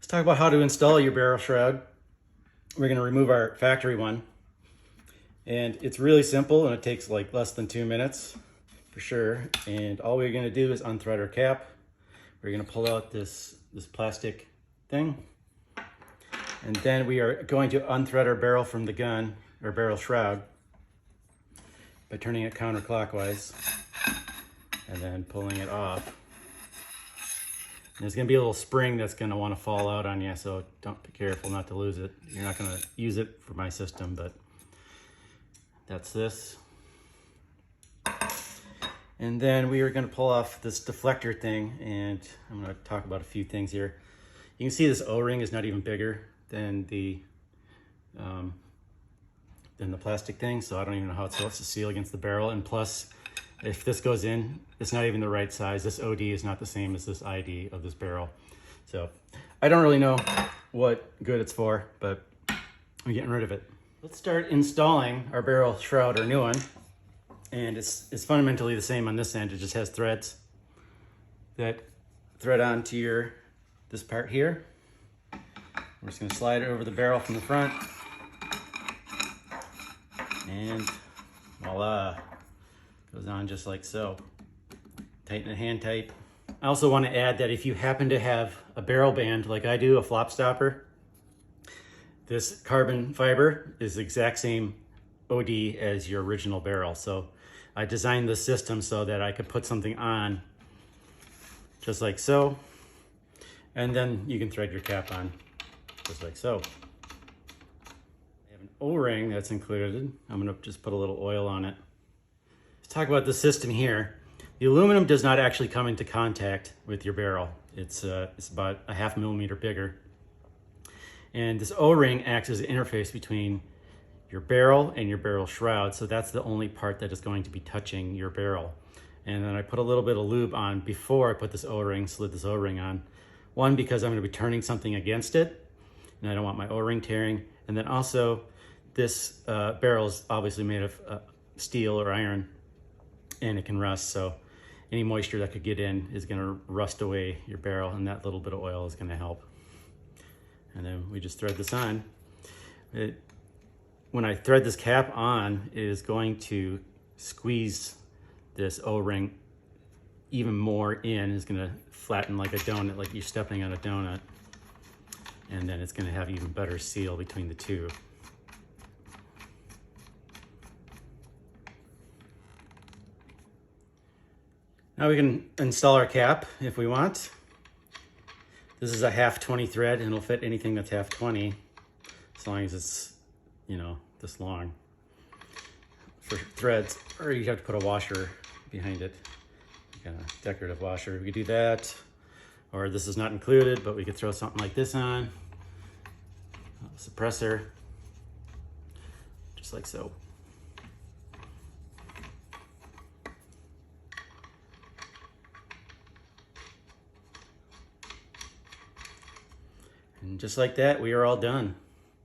talk about how to install your barrel shroud. We're going to remove our factory one, and it's really simple and it takes like less than 2 minutes for sure. And all we're going to do is unthread our cap. We're going to pull out this plastic thing, and then we are going to unthread our barrel from the gun, or barrel shroud, by turning it counterclockwise and then pulling it off. And there's going to be a little spring that's going to want to fall out on you, so don't be careful not to lose it. You're not going to use it for my system, but that's this. And then we are going to pull off this deflector thing, and I'm going to talk about a few things here. You can see this O-ring is not even bigger than the plastic thing, so I don't even know how it's supposed to seal against the barrel. And plus, if this goes in, it's not even the right size. This OD is not the same as this ID of this barrel. So I don't really know what good it's for, but I'm getting rid of it. Let's start installing our barrel shroud, our new one. And it's fundamentally the same on this end. It just has threads that thread onto this part here. We're just gonna slide it over the barrel from the front. And voila, goes on just like so. Tighten it hand tight. I also want to add that if you happen to have a barrel band like I do, a flop stopper, this carbon fiber is the exact same OD as your original barrel. So I designed the system so that I could put something on just like so, and then you can thread your cap on just like so. I have an O-ring that's included. I'm gonna just put a little oil on it. Let's talk about the system here. The aluminum does not actually come into contact with your barrel. It's about a 0.5 millimeter bigger. And this O-ring acts as an interface between your barrel and your barrel shroud. So that's the only part that is going to be touching your barrel. And then I put a little bit of lube on before I put this O-ring, slid this O-ring on. One, because I'm gonna be turning something against it, and I don't want my O-ring tearing. And then also, this barrel is obviously made of steel or iron, and it can rust. So any moisture that could get in is gonna rust away your barrel, and that little bit of oil is gonna help. And then we just thread this on. When I thread this cap on, it is going to squeeze this O-ring even more in. It's gonna flatten like a donut, like you're stepping on a donut. And then it's gonna have even better seal between the two. Now we can install our cap if we want. This is a 1/2-20 thread, and it'll fit anything that's 1/20, as long as it's, this long. For threads, or you have to put a washer behind it, kind of decorative washer. We could do that, or this is not included, but we could throw something like this on, a suppressor, just like so. And just like that, we are all done.